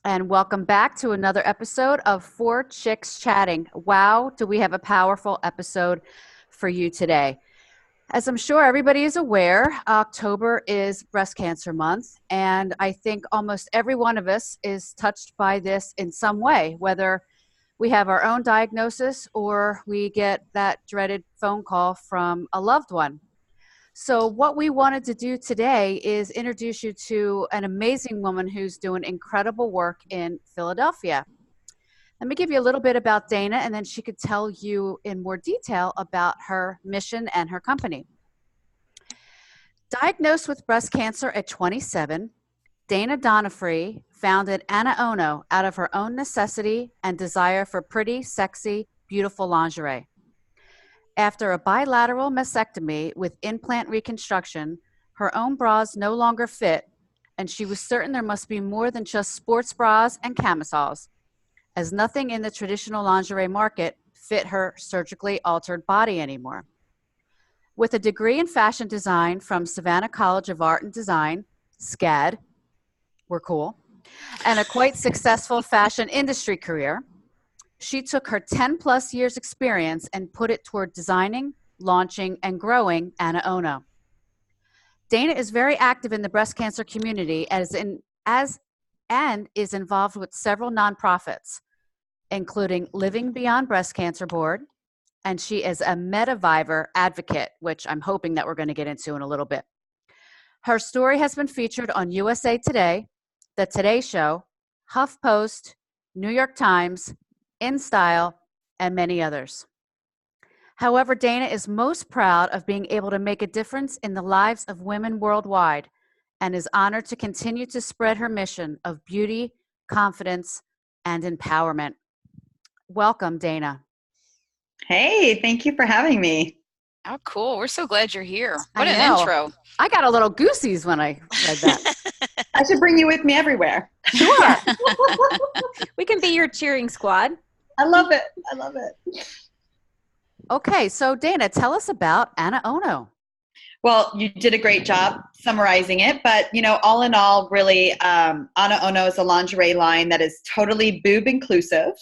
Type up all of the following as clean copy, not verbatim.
and welcome back to another episode of Four Chicks Chatting. Wow, do we have a powerful episode for you today? As I'm sure everybody is aware, October is Breast Cancer Month, and I think almost every one of us is touched by this in some way, whether we have our own diagnosis or we get that dreaded phone call from a loved one. So, what we wanted to do today is introduce you to an amazing woman who's doing incredible work in Philadelphia. Let me give you a little bit about Dayna, and then she could tell you in more detail about her mission and her company. Diagnosed with breast cancer at 27, Dayna Donofree founded AnaOno out of her own necessity and desire for pretty, sexy, beautiful lingerie. After a bilateral mastectomy with implant reconstruction, her own bras no longer fit, and she was certain there must be more than just sports bras and camisoles, as nothing in the traditional lingerie market fit her surgically altered body anymore. With a degree in fashion design from Savannah College of Art and Design, SCAD, we're cool, and a quite successful fashion industry career, she took her 10 plus years experience and put it toward designing, launching, and growing AnaOno. Dayna is very active in the breast cancer community and is involved with several nonprofits, including Living Beyond Breast Cancer Board, and she is a Medivivor advocate, which I'm hoping that we're going to get into in a little bit. Her story has been featured on USA Today, The Today Show, HuffPost, New York Times, InStyle, and many others. However, Dayna is most proud of being able to make a difference in the lives of women worldwide and is honored to continue to spread her mission of beauty, confidence, and empowerment. Welcome, Dayna. Hey, thank you for having me. Oh, cool. We're so glad you're here. I What an know. intro. I got a little goosies when I read that. I should bring you with me everywhere. Sure. We can be your cheering squad. I love it. I love it. Okay, so Dayna, tell us about AnaOno. Well, you did a great job summarizing it, but all in all, really, AnaOno is a lingerie line that is totally boob inclusive.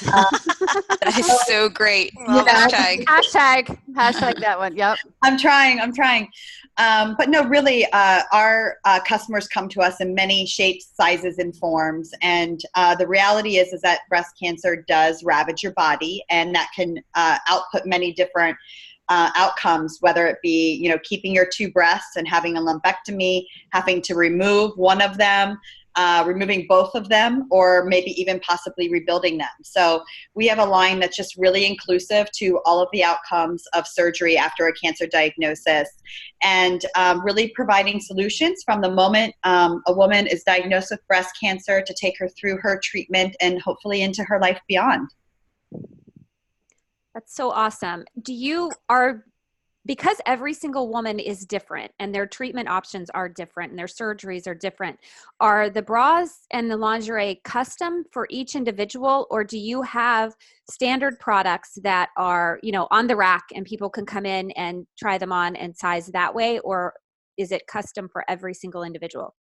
That is so great. Hashtag. Hashtag that one. Yep. I'm trying. But no, really, our customers come to us in many shapes, sizes, and forms. And the reality is that breast cancer does ravage your body, and that can output many different outcomes, whether it be, keeping your two breasts and having a lumpectomy, having to remove one of them, removing both of them, or maybe even possibly rebuilding them. So we have a line that's just really inclusive to all of the outcomes of surgery after a cancer diagnosis, and really providing solutions from the moment a woman is diagnosed with breast cancer to take her through her treatment and hopefully into her life beyond. That's so awesome. Because every single woman is different and their treatment options are different and their surgeries are different, are the bras and the lingerie custom for each individual, or do you have standard products that are, on the rack and people can come in and try them on and size that way, or is it custom for every single individual?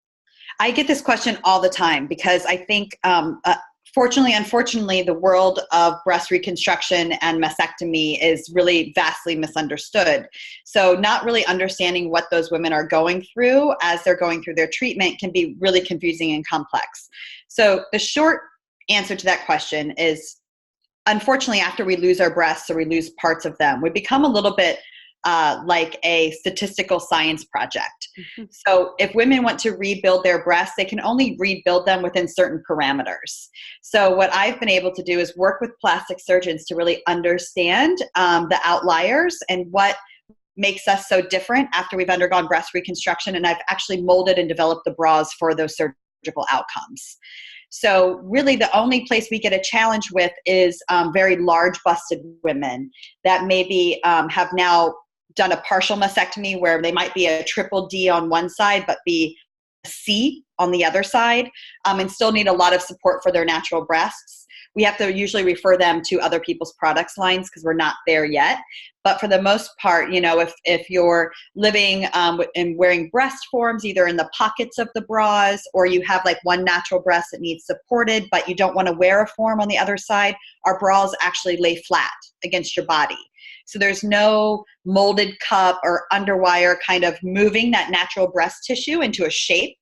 I get this question all the time because I think unfortunately, the world of breast reconstruction and mastectomy is really vastly misunderstood. So not really understanding what those women are going through as they're going through their treatment can be really confusing and complex. So the short answer to that question is, unfortunately, after we lose our breasts or we lose parts of them, we become a little bit like a statistical science project. Mm-hmm. So if women want to rebuild their breasts, they can only rebuild them within certain parameters. So what I've been able to do is work with plastic surgeons to really understand the outliers and what makes us so different after we've undergone breast reconstruction. And I've actually molded and developed the bras for those surgical outcomes. So really the only place we get a challenge with is very large busted women that maybe have now done a partial mastectomy where they might be a triple D on one side but be a C on the other side, and still need a lot of support for their natural breasts. we have to usually refer them to other people's products lines because we're not there yet. But for the most part, you know, if you're living and wearing breast forms, either in the pockets of the bras, or you have like one natural breast that needs supported, but you don't want to wear a form on the other side, our bras actually lay flat against your body. So there's no molded cup or underwire kind of moving that natural breast tissue into a shape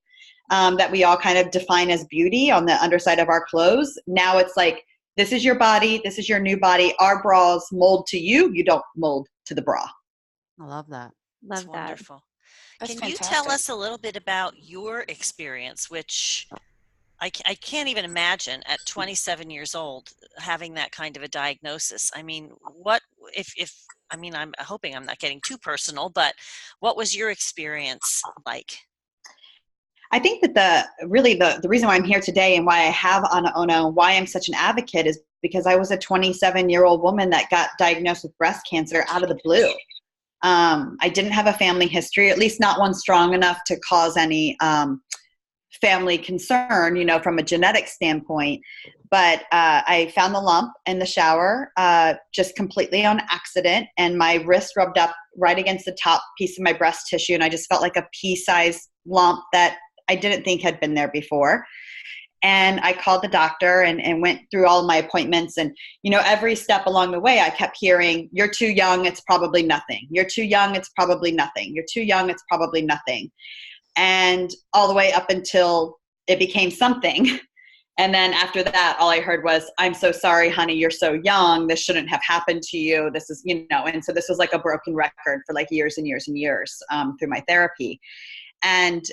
that we all kind of define as beauty on the underside of our clothes. Now it's like, this is your body. This is your new body. Our bras mold to you. You don't mold to the bra. I love that. That's Love that. wonderful. That's Can you tell fantastic. us a little bit about your experience, which I can't even imagine at 27 years old having that kind of a diagnosis? I mean, what if I mean, I'm hoping I'm not getting too personal, but what was your experience like? I think that the reason why I'm here today and why I have AnaOno, why I'm such an advocate, is because I was a 27-year-old woman that got diagnosed with breast cancer out of the blue. I didn't have a family history, at least not one strong enough to cause any family concern, you know, from a genetic standpoint. But I found the lump in the shower just completely on accident, and my wrist rubbed up right against the top piece of my breast tissue, and I just felt like a pea-sized lump that I didn't think had been there before. And I called the doctor and went through all of my appointments. And, you know, every step along the way, I kept hearing, you're too young, it's probably nothing. You're too young, it's probably nothing. You're too young, it's probably nothing. And all the way up until it became something. And then after that, all I heard was, I'm so sorry, honey, you're so young. This shouldn't have happened to you. This is, you know, and so this was like a broken record for like years and years and years through my therapy. And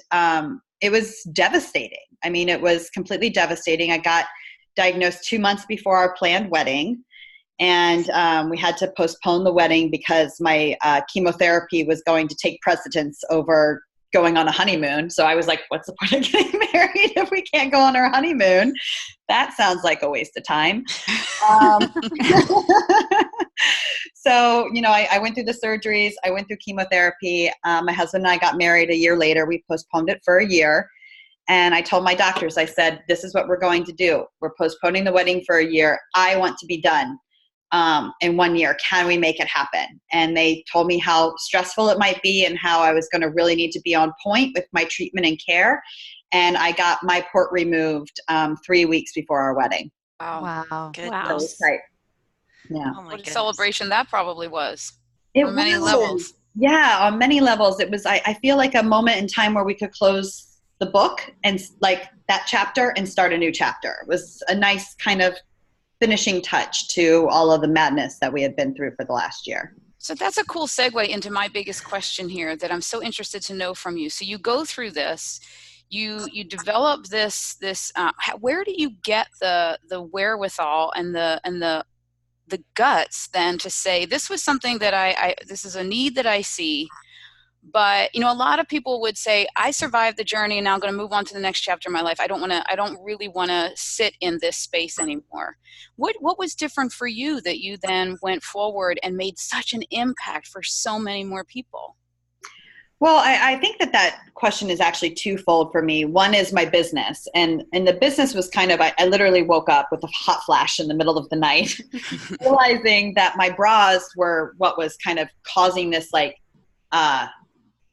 it was devastating. I mean, it was completely devastating. I got diagnosed 2 months before our planned wedding. And we had to postpone the wedding because my chemotherapy was going to take precedence over going on a honeymoon. So I was like, what's the point of getting married if we can't go on our honeymoon? That sounds like a waste of time. So, you know, I went through the surgeries. I went through chemotherapy. My husband and I got married a year later. We postponed it for a year. And I told my doctors, I said, this is what we're going to do. We're postponing the wedding for a year. I want to be done in 1 year. Can we make it happen? And they told me how stressful it might be and how I was going to really need to be on point with my treatment and care. And I got my port removed 3 weeks before our wedding. Wow. Wow. Goodness. So, right. Yeah. Oh my What a goodness. celebration that probably was. It On many was. levels. Yeah, on many levels. It was, I feel like a moment in time where we could close the book and like that chapter and start a new chapter. It was a nice kind of finishing touch to all of the madness that we had been through for the last year. So that's a cool segue into my biggest question here that I'm so interested to know from you. So you go through this, you develop this where do you get the wherewithal and the guts then to say, this was something that this is a need that I see? But, you know, a lot of people would say, I survived the journey and now I'm going to move on to the next chapter of my life. I don't really want to sit in this space anymore. What was different for you that you then went forward and made such an impact for so many more people? Well, I think that question is actually twofold for me. One is my business, and the business was kind of, I literally woke up with a hot flash in the middle of the night, realizing that my bras were what was kind of causing this, like,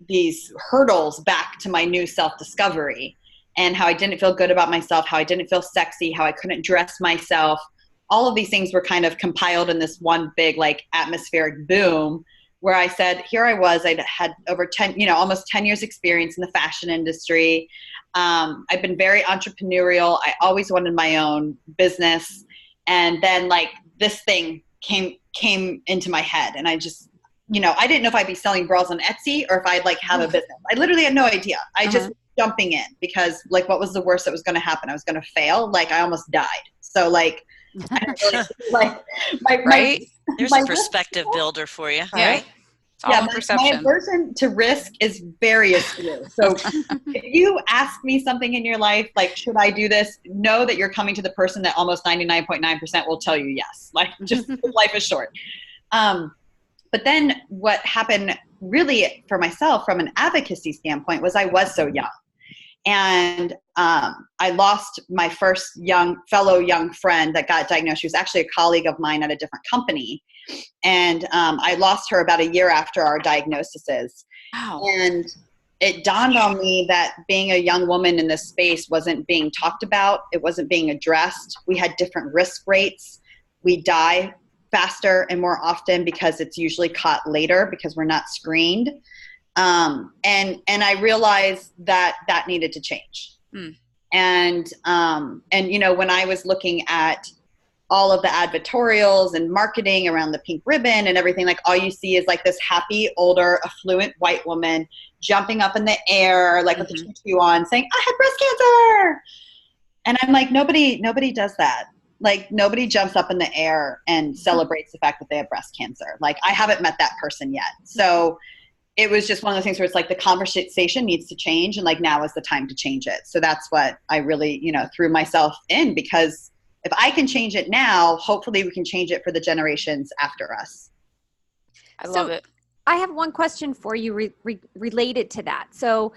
these hurdles back to my new self-discovery, and how I didn't feel good about myself, how I didn't feel sexy, how I couldn't dress myself. All of these things were kind of compiled in this one big, like, atmospheric boom, where I said, here I was, I'd had over 10, almost 10 years experience in the fashion industry. I've been very entrepreneurial. I always wanted my own business. And then, like, this thing came into my head, and I just, I didn't know if I'd be selling bras on Etsy or if I'd, like, have a business. I literally had no idea. I just was jumping in because, like, what was the worst that was going to happen? I was going to fail. Like, I almost died. So, like, I don't really, like, Right? There's a perspective builder for you, Yeah. right? It's all my perception. aversion to risk is very astute. So if you ask me something in your life, like, should I do this? Know that you're coming to the person that almost 99.9% will tell you yes. Like, just life is short. But then what happened really for myself from an advocacy standpoint was I was so young. And I lost my first fellow young friend that got diagnosed. She was actually a colleague of mine at a different company. And I lost her about a year after our diagnoses. Wow. And it dawned on me that being a young woman in this space wasn't being talked about. It wasn't being addressed. We had different risk rates. We die faster and more often because it's usually caught later because we're not screened. And I realized that needed to change. And you know, when I was looking at all of the advertorials and marketing around the pink ribbon and everything, like all you see is like this happy, older, affluent white woman jumping up in the air, like with the tutu on, saying, I had breast cancer. And I'm like, nobody does that. Like nobody jumps up in the air and celebrates the fact that they have breast cancer. Like I haven't met that person yet. So it was just one of those things where it's like the conversation needs to change, and like now is the time to change it. So that's what I really, you know, threw myself in, because if I can change it now, hopefully we can change it for the generations after us. I love it. I have one question for you related to that. So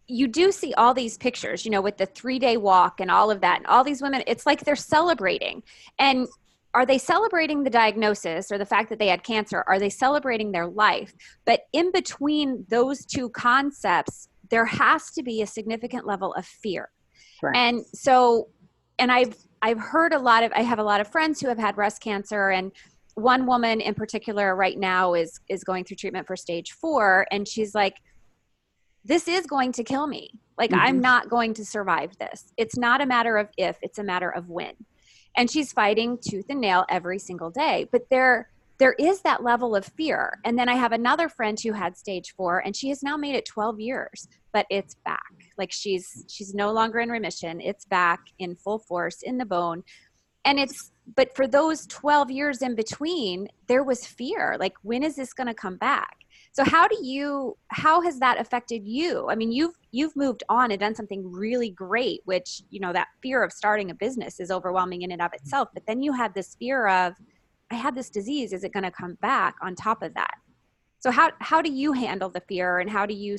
you do see all these pictures, you know, with the 3-day walk and all of that, and all these women, it's like they're celebrating. And are they celebrating the diagnosis or the fact that they had cancer? Are they celebrating their life? But in between those two concepts, there has to be a significant level of fear. Right. And so, and I've heard I have a lot of friends who have had breast cancer, and one woman in particular right now is going through treatment for stage 4. And she's like, this is going to kill me. Like, I'm not going to survive this. It's not a matter of if, it's a matter of when. And she's fighting tooth and nail every single day. But there is that level of fear. And then I have another friend who had stage 4, and she has now made it 12 years, but it's back. Like she's no longer in remission. It's back in full force in the bone. And but for those 12 years in between, there was fear. Like, when is this going to come back? So how has that affected you? I mean, you've moved on and done something really great, which, you know, that fear of starting a business is overwhelming in and of itself. But then you had this fear of, I had this disease, is it going to come back on top of that? So how do you handle the fear, and how do you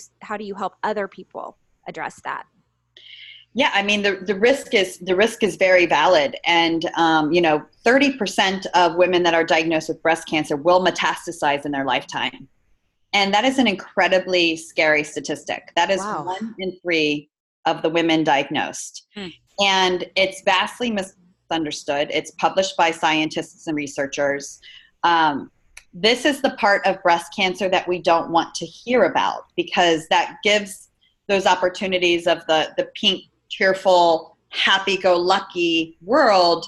help other people address that? Yeah, I mean, the risk is very valid. And, 30% of women that are diagnosed with breast cancer will metastasize in their lifetime. And that is an incredibly scary statistic. That is 1 in 3 of the women diagnosed. And it's vastly misunderstood. It's published by scientists and researchers. This is the part of breast cancer that we don't want to hear about, because that gives those opportunities of the pink, cheerful, happy-go-lucky world.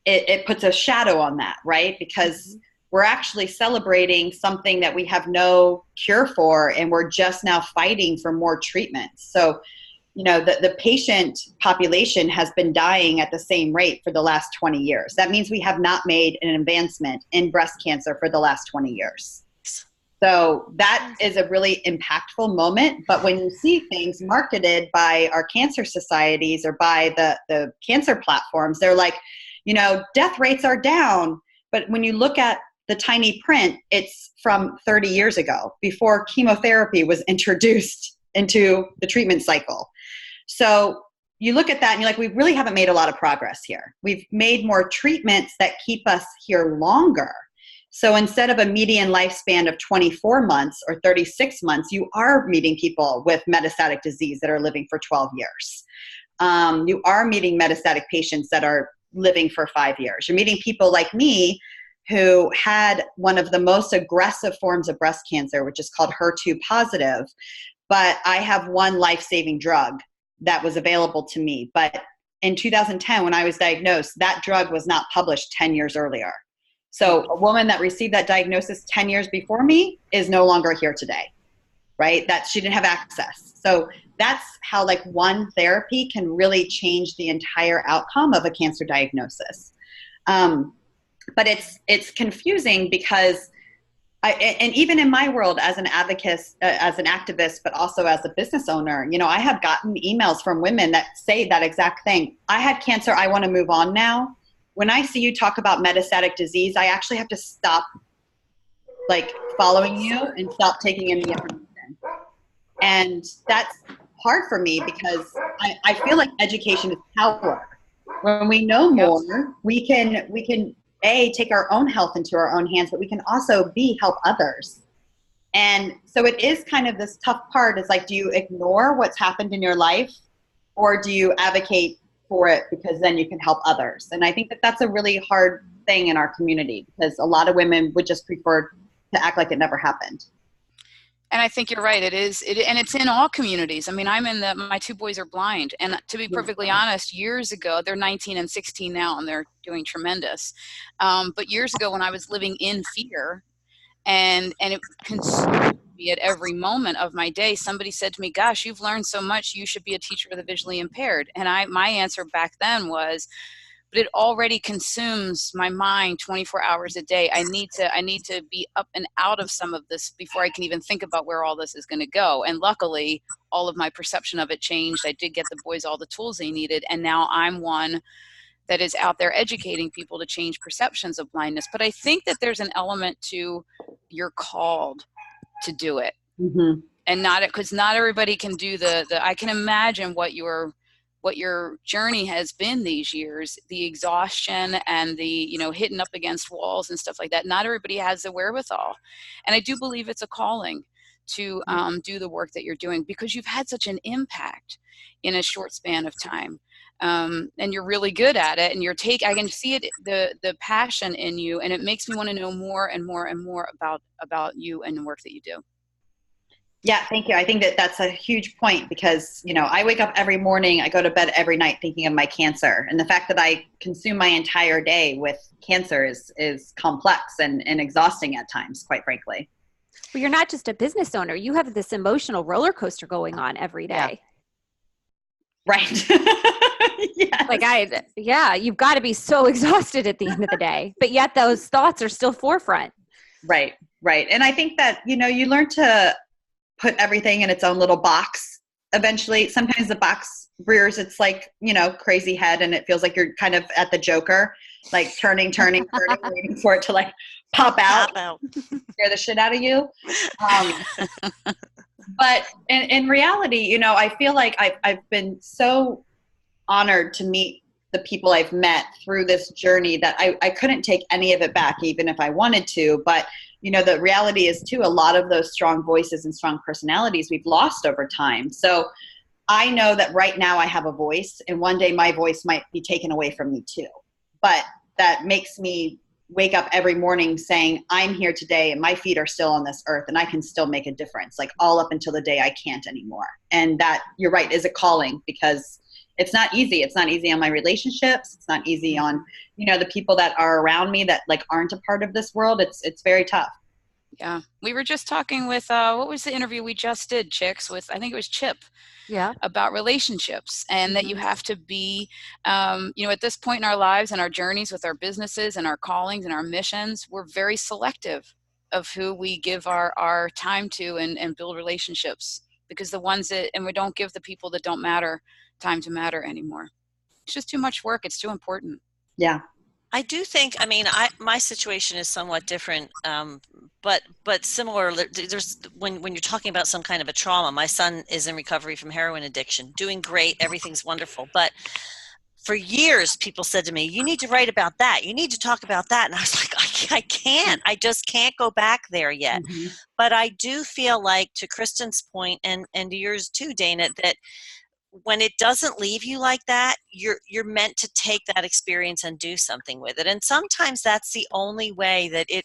It puts a shadow on that, right? Because we're actually celebrating something that we have no cure for, and we're just now fighting for more treatments. So, you know, the patient population has been dying at the same rate for the last 20 years. That means we have not made an advancement in breast cancer for the last 20 years. So that is a really impactful moment. But when you see things marketed by our cancer societies or by the cancer platforms, they're like, you know, death rates are down. But when you look at the tiny print, it's from 30 years ago, before chemotherapy was introduced into the treatment cycle. So you look at that and you're like, we really haven't made a lot of progress here. We've made more treatments that keep us here longer. So instead of a median lifespan of 24 months or 36 months, you are meeting people with metastatic disease that are living for 12 years. You are meeting metastatic patients that are living for 5 years. You're meeting people like me who had one of the most aggressive forms of breast cancer, which is called HER2 positive. But I have one life-saving drug that was available to me. But in 2010, when I was diagnosed, that drug was not published 10 years earlier. So a woman that received that diagnosis 10 years before me is no longer here today, right? That she didn't have access. So that's how like one therapy can really change the entire outcome of a cancer diagnosis. But it's confusing because and even in my world as an advocate, as an activist, but also as a business owner, you know, I have gotten emails from women that say that exact thing. I had cancer. I want to move on now. When I see you talk about metastatic disease, I actually have to stop like following you and stop taking in the information. And that's hard for me because I feel like education is power. When we know more, we can take our own health into our own hands, but we can also help others. And so it is kind of this tough part. It's like, do you ignore what's happened in your life, or do you advocate for it because then you can help others? And I think that that's a really hard thing in our community, because a lot of women would just prefer to act like it never happened. And I think you're right. And it's in all communities. I mean, my two boys are blind. And to be perfectly honest, years ago, they're 19 and 16 now, and they're doing tremendous. But years ago, when I was living in fear, and it consumed me at every moment of my day, somebody said to me, gosh, you've learned so much, you should be a teacher of the visually impaired. And my answer back then was, but it already consumes my mind 24 hours a day. I need to be up and out of some of this before I can even think about where all this is going to go. And luckily, all of my perception of it changed. I did get the boys all the tools they needed, and now I'm one that is out there educating people to change perceptions of blindness. But I think that there's an element to, you're called to do it. Mm-hmm. And because not everybody can do I can imagine what your journey has been these years, the exhaustion and the, hitting up against walls and stuff like that. Not everybody has the wherewithal. And I do believe it's a calling to do the work that you're doing, because you've had such an impact in a short span of time. And you're really good at it, and I can see it, the passion in you, and it makes me want to know more and more and more about you and the work that you do. Yeah, thank you. I think that that's a huge point, because, I wake up every morning, I go to bed every night thinking of my cancer. And the fact that I consume my entire day with cancer is complex and exhausting at times, quite frankly. Well, you're not just a business owner. You have this emotional roller coaster going on every day. Yeah. Right. Yes. You've got to be so exhausted at the end of the day, but yet those thoughts are still forefront. Right. And I think that, you learn to put everything in its own little box. Eventually, sometimes the box rears its crazy head, and it feels like you're kind of at the Joker, like turning, waiting for it to pop out, scare the shit out of you. But in reality, I feel like I've been so honored to meet the people I've met through this journey that I couldn't take any of it back, even if I wanted to. But the reality is too, a lot of those strong voices and strong personalities we've lost over time. So I know that right now I have a voice, and one day my voice might be taken away from me too. But that makes me wake up every morning saying, I'm here today and my feet are still on this earth, and I can still make a difference, all up until the day I can't anymore. And that, you're right, is a calling, because it's not easy. It's not easy on my relationships. It's not easy on, the people that are around me that aren't a part of this world. It's very tough. Yeah. We were just talking with, what was the interview we just did, Chicks, with, I think it was Chip. Yeah. About relationships, and that you have to be, at this point in our lives and our journeys with our businesses and our callings and our missions, we're very selective of who we give our time to and build relationships, because we don't give the people that don't matter time to matter anymore. It's just too much work. It's too important. Yeah. I do think, my situation is somewhat different, but similar. There's when you're talking about some kind of a trauma, my son is in recovery from heroin addiction, doing great, everything's wonderful. But for years, people said to me, you need to write about that. You need to talk about that. And I was like, I can't. I just can't go back there yet. Mm-hmm. But I do feel like, to Kristen's point, and to yours too, Dayna, that when it doesn't leave you like that, you're meant to take that experience and do something with it. And sometimes that's the only way that it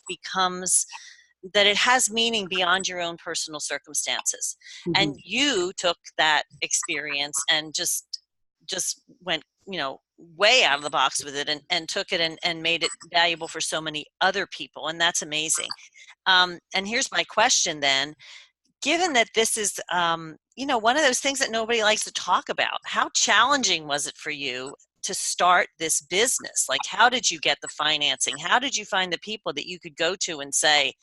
has meaning beyond your own personal circumstances. Mm-hmm. And you took that experience and just went, way out of the box with it, and took it and made it valuable for so many other people. And that's amazing. And here's my question then. Given that this is, one of those things that nobody likes to talk about, how challenging was it for you to start this business? How did you get the financing? How did you find the people that you could go to and say,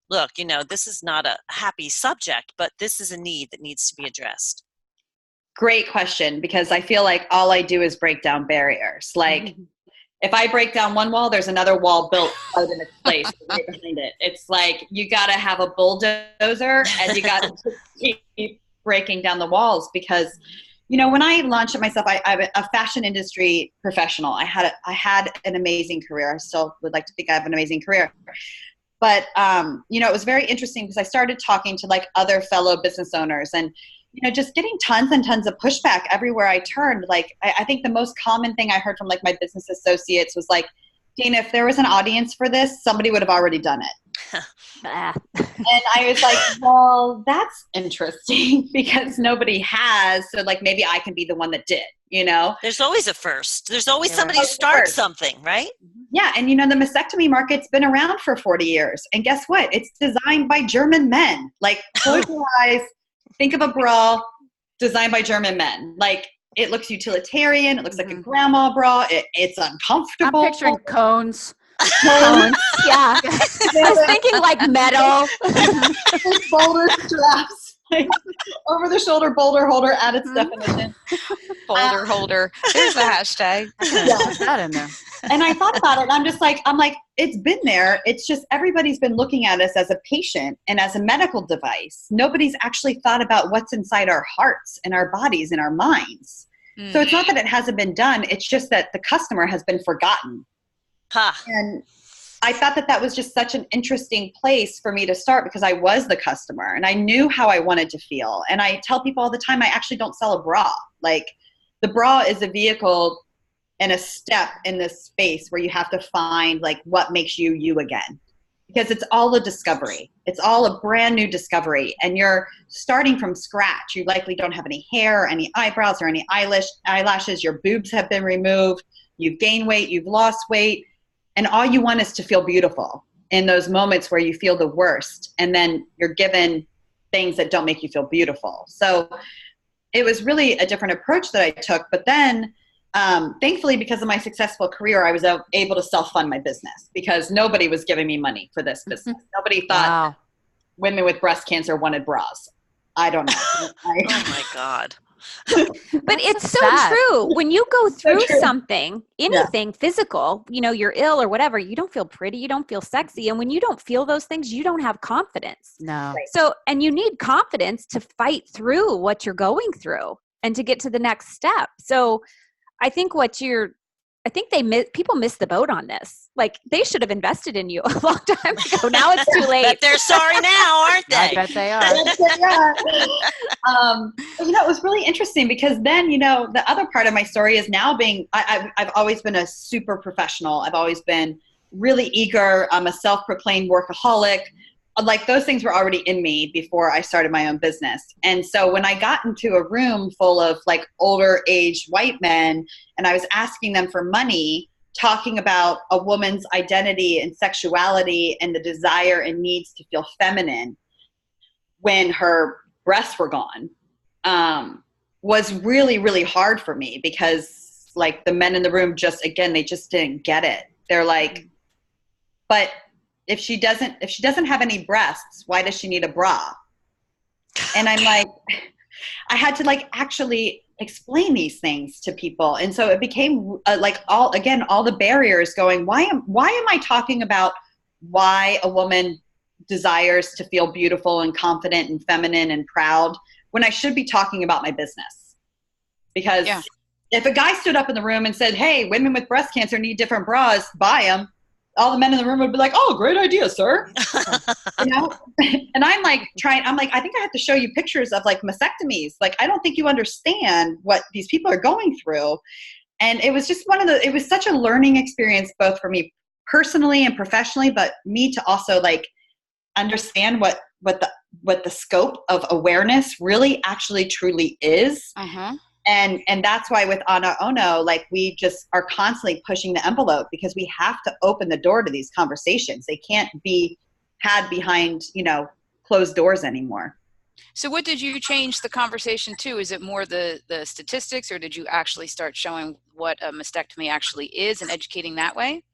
look, this is not a happy subject, but this is a need that needs to be addressed? Great question, because I feel like all I do is break down barriers. If I break down one wall, there's another wall built right in its place right behind it. It's you got to have a bulldozer, and you got to keep breaking down the walls because, you know, when I launched it myself, I'm a fashion industry professional. I had an amazing career. I still would like to think I have an amazing career. But, you know, it was very interesting because I started talking to like other fellow business owners and, you know, just getting tons and tons of pushback everywhere I turned. Like, I think the most common thing I heard from like my business associates was like, Dayna, if there was an audience for this, somebody would have already done it. And I was like, well, that's interesting because nobody has. So like, maybe I can be the one that did, you know? There's always a first. There's always somebody who starts something, right? Yeah. And you know, the mastectomy market's been around for 40 years. And guess what? It's designed by German men. Like, close your eyes, think of a bra designed by German men. Like, it looks utilitarian. It looks like a grandma bra. It's uncomfortable. I'm picturing cones. Cones. Yeah. I was thinking like metal. Boulder straps. Like, over the shoulder boulder holder at its definition. Boulder holder. There's a hashtag. Put that in there. And I thought about it and I'm like, it's been there. It's just everybody's been looking at us as a patient and as a medical device. Nobody's actually thought about what's inside our hearts and our bodies and our minds. So it's not that it hasn't been done. It's just that the customer has been forgotten. And I thought that was just such an interesting place for me to start because I was the customer and I knew how I wanted to feel. And I tell people all the time, I actually don't sell a bra. Like, the bra is a vehicle and a step in this space where you have to find like what makes you you again, because it's all a discovery. It's all a brand new discovery and you're starting from scratch. You likely don't have any hair, any eyebrows or any eyelashes. Your boobs have been removed. You've gained weight. You've lost weight. And all you want is to feel beautiful in those moments where you feel the worst. And then you're given things that don't make you feel beautiful. So it was really a different approach that I took. But then thankfully, because of my successful career, I was able to self-fund my business because nobody was giving me money for this business. Nobody thought women with breast cancer wanted bras. I don't know. Oh my God. But it's so true. When you go through something, anything physical, you know, you're ill or whatever, you don't feel pretty, you don't feel sexy. And when you don't feel those things, you don't have confidence. No. Right. So, and you need confidence to fight through what you're going through and to get to the next step. So I think people miss the boat on this. Like, they should have invested in you a long time ago. Now it's too late. But they're sorry now, aren't they? I bet they are. You know, it was really interesting because then, you know, the other part of my story is now I've always been a super professional. I've always been really eager. I'm a self-proclaimed workaholic. Like, those things were already in me before I started my own business. And so when I got into a room full of like older aged white men and I was asking them for money, talking about a woman's identity and sexuality and the desire and needs to feel feminine when her breasts were gone, was really, really hard for me because like the men in the room they just didn't get it. They're like, but if she doesn't have any breasts, why does she need a bra? And I'm like, I had to like actually explain these things to people. And so it became like all the barriers going, why am I talking about why a woman desires to feel beautiful and confident and feminine and proud when I should be talking about my business? Because if a guy stood up in the room and said, hey, women with breast cancer need different bras, buy them, all the men in the room would be like, oh, great idea, sir. You know? And I'm like, I think I have to show you pictures of like mastectomies. Like, I don't think you understand what these people are going through. And it was just it was such a learning experience, both for me personally and professionally, but me to also like understand what the scope of awareness really actually truly is. And that's why with AnaOno, like, we just are constantly pushing the envelope because we have to open the door to these conversations. They can't be had behind, you know, closed doors anymore. So what did you change the conversation to? Is it more the statistics, or did you actually start showing what a mastectomy actually is and educating that way?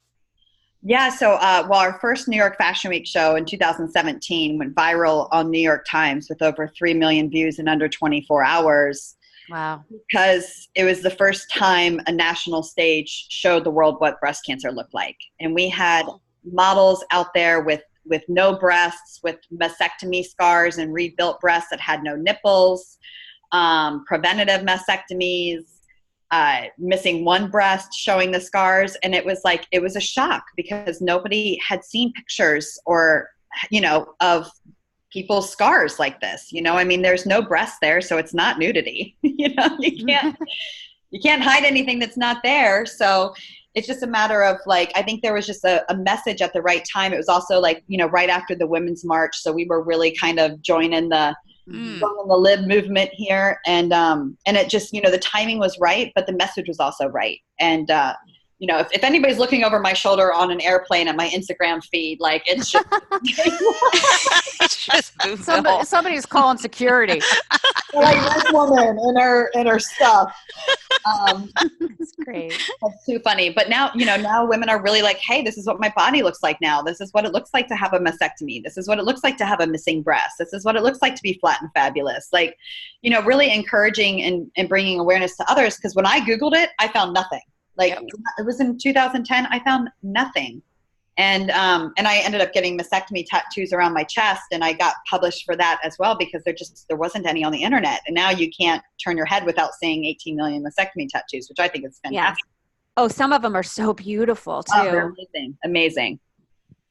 Yeah, so our first New York Fashion Week show in 2017 went viral on New York Times with over 3 million views in under 24 hours. Wow. Because it was the first time a national stage showed the world what breast cancer looked like. And we had models out there with with no breasts, with mastectomy scars and rebuilt breasts that had no nipples, preventative mastectomies, missing one breast, showing the scars. And it was like, it was a shock because nobody had seen pictures or, of people's scars like this. I mean, there's no breast there, so it's not nudity. You can't hide anything that's not there. So it's just a matter of like, I think there was just a message at the right time. It was also like, right after the Women's March. So we were really kind of joining the lib movement here. And it just, the timing was right, but the message was also right. And, if anybody's looking over my shoulder on an airplane at my Instagram feed, like it's just, It's just somebody's calling security. like this woman and her stuff. It's great. That's too funny. But now, now women are really like, hey, this is what my body looks like now. This is what it looks like to have a mastectomy. This is what it looks like to have a missing breast. This is what it looks like to be flat and fabulous. Like, really encouraging and bringing awareness to others. Because when I Googled it, I found nothing. Like it was in 2010, I found nothing. And I ended up getting mastectomy tattoos around my chest, and I got published for that as well because there wasn't any on the internet. And now you can't turn your head without seeing 18 million mastectomy tattoos, which I think is fantastic. Yeah. Oh, some of them are so beautiful too. Oh, they're amazing.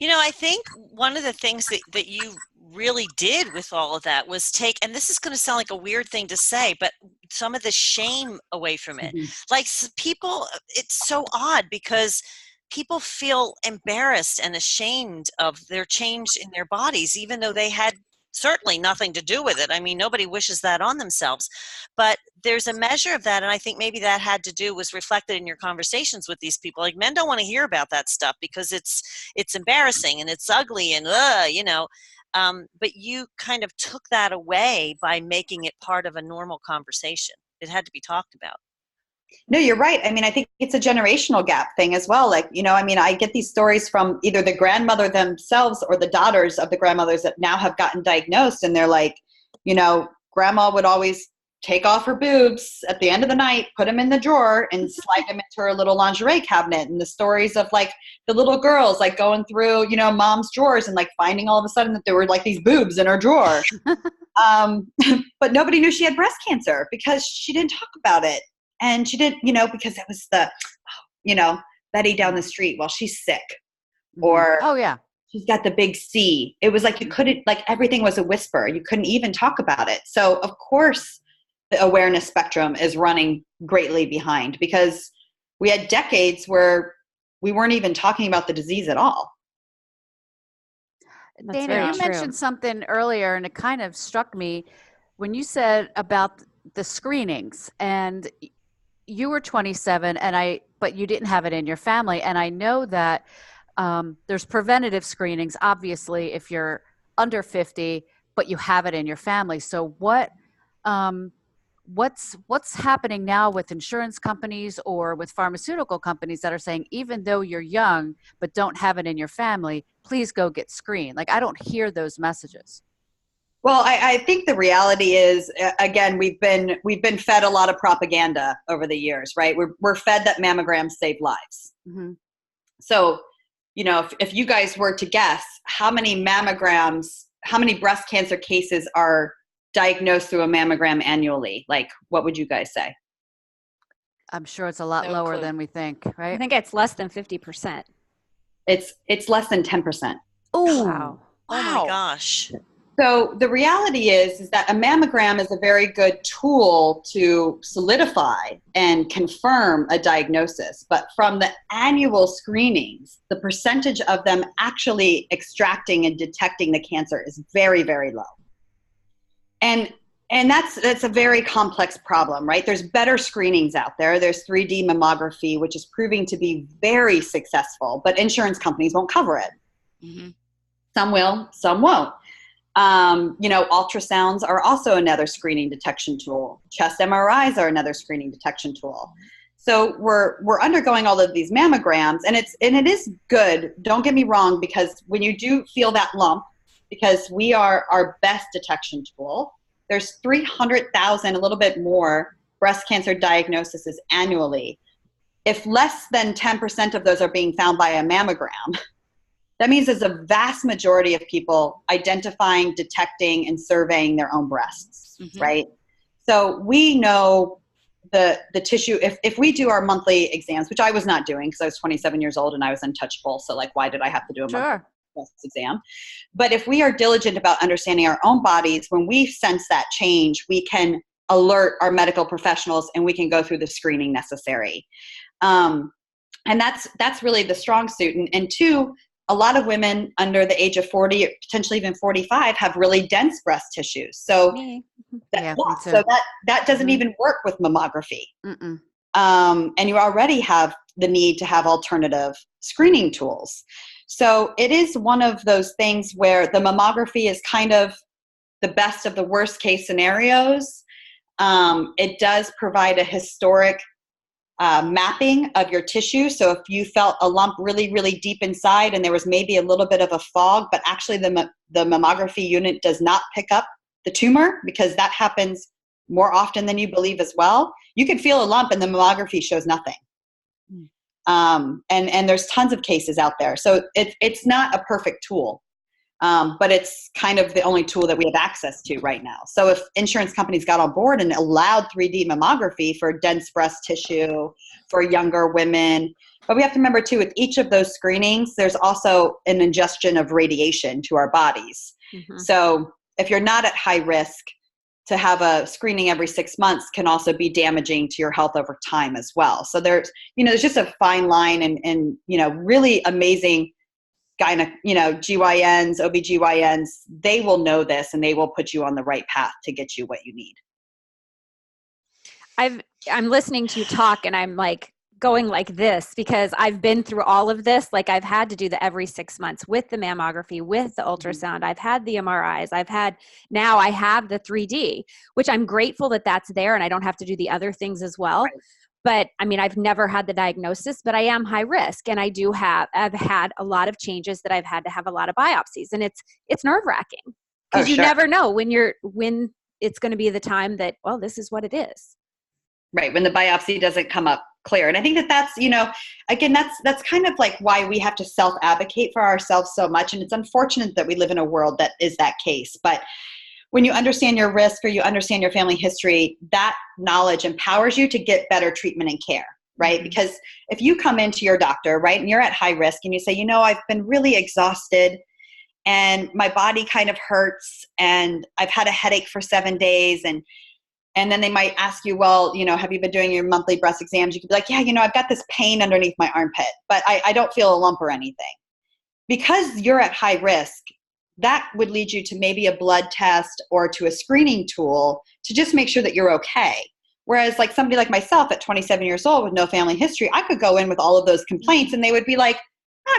I think one of the things that you really did with all of that was take, and this is going to sound like a weird thing to say, but some of the shame away from it. Like people, it's so odd because people feel embarrassed and ashamed of their change in their bodies, even though they had certainly nothing to do with it. I mean, nobody wishes that on themselves, but there's a measure of that. And I think maybe that had to do, was reflected in your conversations with these people. Like men don't want to hear about that stuff because it's embarrassing and it's ugly and, but you kind of took that away by making it part of a normal conversation. It had to be talked about. No, you're right. I mean, I think it's a generational gap thing as well. Like, I mean, I get these stories from either the grandmother themselves or the daughters of the grandmothers that now have gotten diagnosed. And they're like, grandma would always take off her boobs at the end of the night, put them in the drawer and slide them into her little lingerie cabinet. And the stories of like the little girls, like going through, mom's drawers and like finding all of a sudden that there were like these boobs in her drawer. But nobody knew she had breast cancer because she didn't talk about it. And she didn't, because it was the, Betty down the street, well, she's sick. Or, oh yeah, she's got the big C. It was like you couldn't, like everything was a whisper. You couldn't even talk about it. So of course the awareness spectrum is running greatly behind because we had decades where we weren't even talking about the disease at all. That's Dayna, you mentioned something earlier and it kind of struck me when you said about the screenings, and you were 27 but you didn't have it in your family. And I know that there's preventative screenings, obviously, if you're under 50, but you have it in your family. So what's happening now with insurance companies or with pharmaceutical companies that are saying, even though you're young, but don't have it in your family, please go get screened? Like, I don't hear those messages. Well, I think the reality is, again, we've been fed a lot of propaganda over the years, right? We're fed that mammograms save lives. Mm-hmm. So, if you guys were to guess how many breast cancer cases are diagnosed through a mammogram annually, like what would you guys say? I'm sure it's a lot lower than we think, right? I think it's less than 50%. It's less than 10%. Oh, wow. Oh my gosh. So the reality is that a mammogram is a very good tool to solidify and confirm a diagnosis. But from the annual screenings, the percentage of them actually extracting and detecting the cancer is very, very low. And that's a very complex problem, right? There's better screenings out there. There's 3D mammography, which is proving to be very successful, but insurance companies won't cover it. Mm-hmm. Some will, some won't. Ultrasounds are also another screening detection tool. Chest MRIs are another screening detection tool. So we're undergoing all of these mammograms, and it is good. Don't get me wrong, because when you do feel that lump, because we are our best detection tool, there's 300,000, a little bit more, breast cancer diagnoses annually. If less than 10% of those are being found by a mammogram, That means there's a vast majority of people identifying, detecting, and surveying their own breasts, right? So we know the tissue, if we do our monthly exams, which I was not doing because I was 27 years old and I was untouchable. So like, why did I have to do a monthly breast exam? But if we are diligent about understanding our own bodies, when we sense that change, we can alert our medical professionals and we can go through the screening necessary. And that's really the strong suit. And two, a lot of women under the age of 40, or potentially even 45, have really dense breast tissues. So that doesn't even work with mammography. And you already have the need to have alternative screening tools. So it is one of those things where the mammography is kind of the best of the worst case scenarios. It does provide a historic mapping of your tissue. So if you felt a lump really, really deep inside and there was maybe a little bit of a fog, but actually the mammography unit does not pick up the tumor, because that happens more often than you believe as well. You can feel a lump and the mammography shows nothing. And there's tons of cases out there. So it's not a perfect tool. But it's kind of the only tool that we have access to right now. So if insurance companies got on board and allowed 3D mammography for dense breast tissue for younger women, but we have to remember too, with each of those screenings, there's also an ingestion of radiation to our bodies. So if you're not at high risk, to have a screening every 6 months can also be damaging to your health over time as well. So there's just a fine line and really amazing GYNs, OBGYNs, they will know this and they will put you on the right path to get you what you need. I'm listening to you talk and I'm like going like this because I've been through all of this. Like I've had to do the every 6 months with the mammography, with the ultrasound. I've had the MRIs. Now I have the 3D, which I'm grateful that that's there and I don't have to do the other things as well. Right. But I mean, I've never had the diagnosis, but I am high risk. And I've had a lot of changes that I've had to have a lot of biopsies, and it's nerve wracking because you never know when it's going to be the time that, well, this is what it is. Right. When the biopsy doesn't come up clear. And I think that's, again, that's kind of like why we have to self-advocate for ourselves so much. And it's unfortunate that we live in a world that is that case, but when you understand your risk or you understand your family history, that knowledge empowers you to get better treatment and care, right? Because if you come into your doctor, right, and you're at high risk and you say, I've been really exhausted and my body kind of hurts and I've had a headache for 7 days. And then they might ask you, well, have you been doing your monthly breast exams? You could be like, yeah, I've got this pain underneath my armpit, but I don't feel a lump or anything. Because you're at high risk, that would lead you to maybe a blood test or to a screening tool to just make sure that you're okay. Whereas like somebody like myself at 27 years old with no family history, I could go in with all of those complaints and they would be like,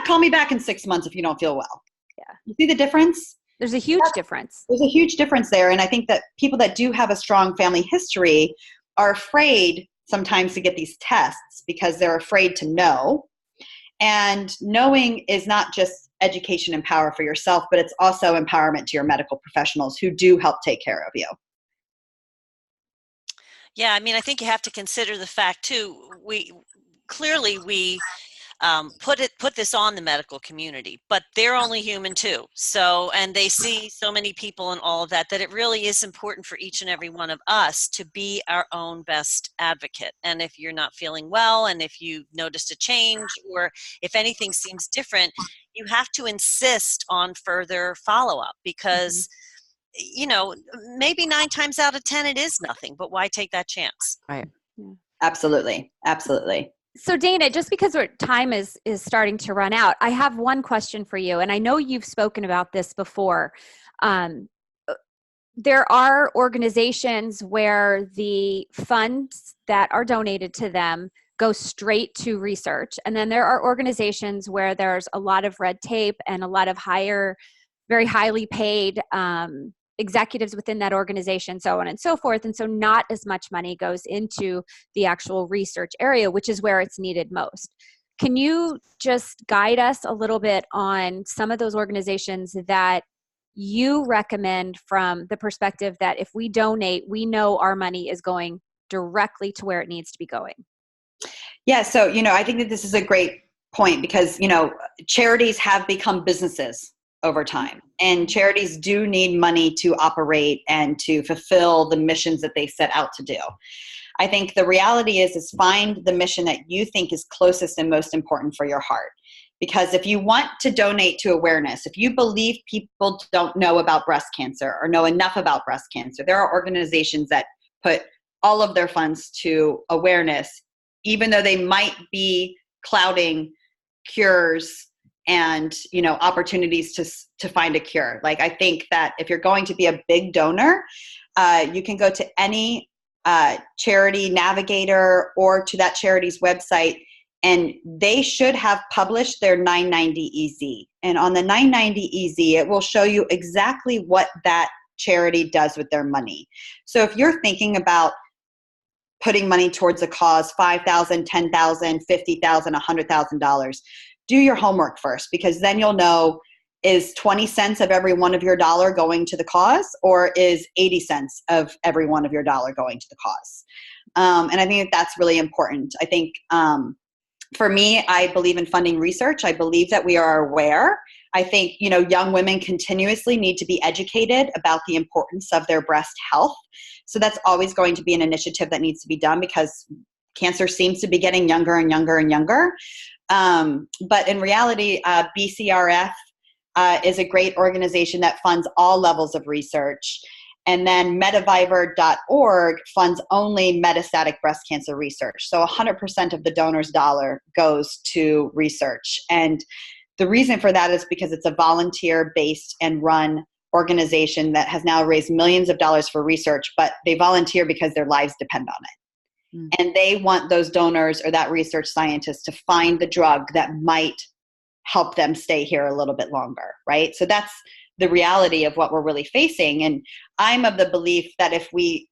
call me back in 6 months if you don't feel well. Yeah. You see the difference? There's a huge difference. There's a huge difference there. And I think that people that do have a strong family history are afraid sometimes to get these tests because they're afraid to know. And knowing is not just education and power for yourself, but it's also empowerment to your medical professionals who do help take care of you. Yeah, I mean, I think you have to consider the fact too, we put this on the medical community, but they're only human too. So, and they see so many people and all of that it really is important for each and every one of us to be our own best advocate. And if you're not feeling well, and if you noticed a change, or if anything seems different, you have to insist on further follow-up because, maybe 9 times out of 10 it is nothing, but why take that chance? Right. Yeah. Absolutely. Absolutely. So Dayna, just because our time is starting to run out, I have one question for you. And I know you've spoken about this before. There are organizations where the funds that are donated to them go straight to research. And then there are organizations where there's a lot of red tape and a lot of very highly paid executives within that organization, so on and so forth. And so not as much money goes into the actual research area, which is where it's needed most. Can you just guide us a little bit on some of those organizations that you recommend from the perspective that if we donate, we know our money is going directly to where it needs to be going? Yeah. So, I think that this is a great point because, charities have become businesses over time, and charities do need money to operate and to fulfill the missions that they set out to do. I think the reality is find the mission that you think is closest and most important for your heart. Because if you want to donate to awareness, if you believe people don't know about breast cancer or know enough about breast cancer, there are organizations that put all of their funds to awareness, even though they might be clouding cures and, opportunities to find a cure. Like, I think that if you're going to be a big donor, you can go to any charity navigator or to that charity's website, and they should have published their 990 EZ. And on the 990 EZ, it will show you exactly what that charity does with their money. So if you're thinking about putting money towards a cause, $5,000, $10,000, $50,000, $100,000, do your homework first, because then you'll know, is 20 cents of every one of your dollar going to the cause, or is 80 cents of every one of your dollar going to the cause? And I think that's really important. I think for me, I believe in funding research. I believe that we are aware. I think, young women continuously need to be educated about the importance of their breast health. So that's always going to be an initiative that needs to be done, because cancer seems to be getting younger and younger and younger. But in reality, BCRF is a great organization that funds all levels of research. And then Metaviver.org funds only metastatic breast cancer research. So 100% of the donor's dollar goes to research. And the reason for that is because it's a volunteer-based and run organization that has now raised millions of dollars for research, but they volunteer because their lives depend on it. Mm. And they want those donors or that research scientist to find the drug that might help them stay here a little bit longer, right? So that's the reality of what we're really facing. And I'm of the belief that if we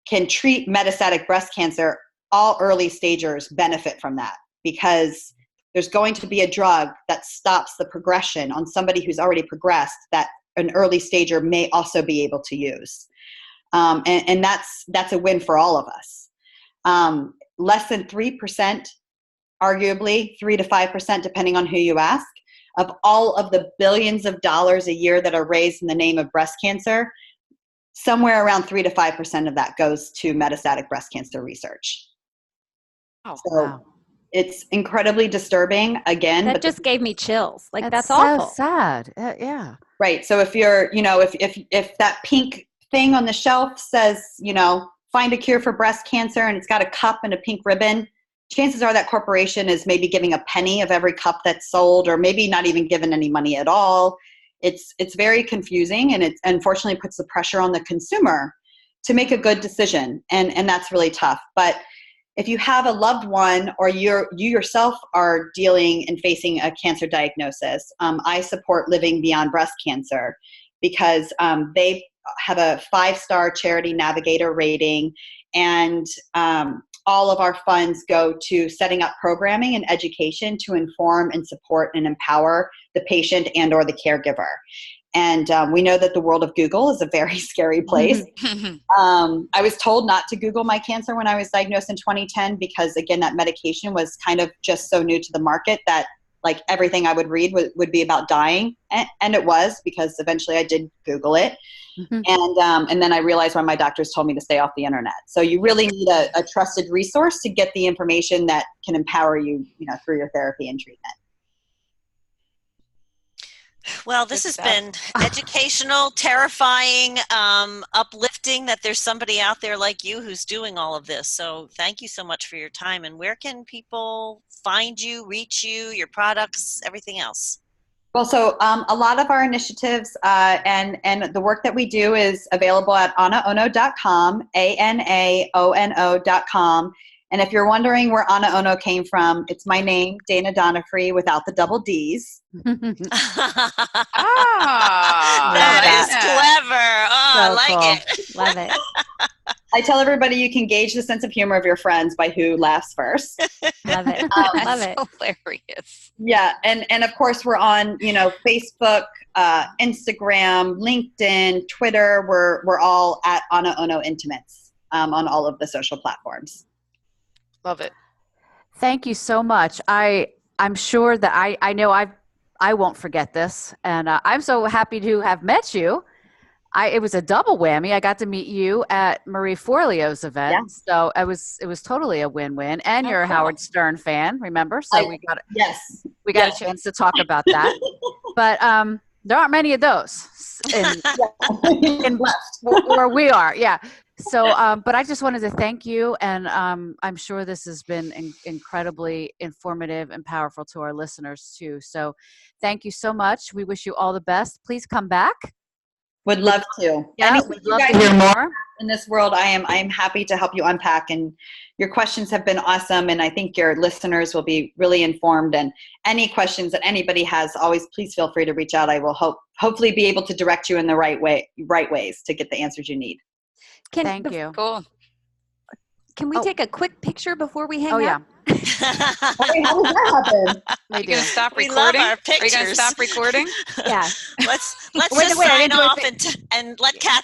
can treat metastatic breast cancer, all early stagers benefit from that, because there's going to be a drug that stops the progression on somebody who's already progressed that an early stager may also be able to use. And that's a win for all of us. Less than 3%, arguably 3 to 5%, depending on who you ask, of all of the billions of dollars a year that are raised in the name of breast cancer, somewhere around 3 to 5% of that goes to metastatic breast cancer research. Oh, so wow. It's incredibly disturbing. Again, That but just gave me chills. Like, that's so awful. sad. Yeah. Right. So if you're, if that pink thing on the shelf says, find a cure for breast cancer, and it's got a cup and a pink ribbon, chances are that corporation is maybe giving a penny of every cup that's sold, or maybe not even given any money at all. It's very confusing, and it unfortunately puts the pressure on the consumer to make a good decision. And that's really tough. But if you have a loved one, or you yourself are dealing and facing a cancer diagnosis, I support Living Beyond Breast Cancer, because they have a 5-star charity navigator rating, and all of our funds go to setting up programming and education to inform and support and empower the patient and or the caregiver. And we know that the world of Google is a very scary place. I was told not to Google my cancer when I was diagnosed in 2010, because, again, that medication was kind of just so new to the market that, like, everything I would read would be about dying. And it was, because eventually I did Google it. Mm-hmm. And then I realized why my doctors told me to stay off the internet. So you really need a trusted resource to get the information that can empower you, through your therapy and treatment. Well, this has been educational, terrifying, uplifting that there's somebody out there like you who's doing all of this. So thank you so much for your time. And where can people find you, reach you, your products, everything else? Well, so a lot of our initiatives and the work that we do is available at AnaOno.com, AnaOno.com. And if you're wondering where AnaOno came from, it's my name, Dayna Donofree, without the double D's. That is clever. Oh, so I like cool. it. Love it. I tell everybody you can gauge the sense of humor of your friends by who laughs first. Love it. Love it. Hilarious. Yeah, and of course we're on Facebook, Instagram, LinkedIn, Twitter. We're all at AnaOno Intimates on all of the social platforms. Love it. Thank you so much. I I'm sure that I know I won't forget this. And I'm so happy to have met you. It was a double whammy. I got to meet you at Marie Forleo's event. Yeah. So it was totally a win-win. And Oh, you're a cool. Howard Stern fan, remember? So Yes. we got a chance to talk about that. But there aren't many of those in where we are. Yeah. So, but I just wanted to thank you, and I'm sure this has been incredibly informative and powerful to our listeners too. So, thank you so much. We wish you all the best. Please come back. Would love to. Yeah, Anything we'd you love guys to hear more. in this world, I am happy to help you unpack, and your questions have been awesome, and I think your listeners will be really informed. And any questions that anybody has, always please feel free to reach out. I will hopefully be able to direct you in the right ways to get the answers you need. Thank you. Cool. Can we take a quick picture before we hang up? Yeah. Hey, how does that happen? Are you going to stop We recording? love our Are you going to pictures. stop recording? Yeah. Let's Wait, just wait, I sign didn't do off anything. and let Kathy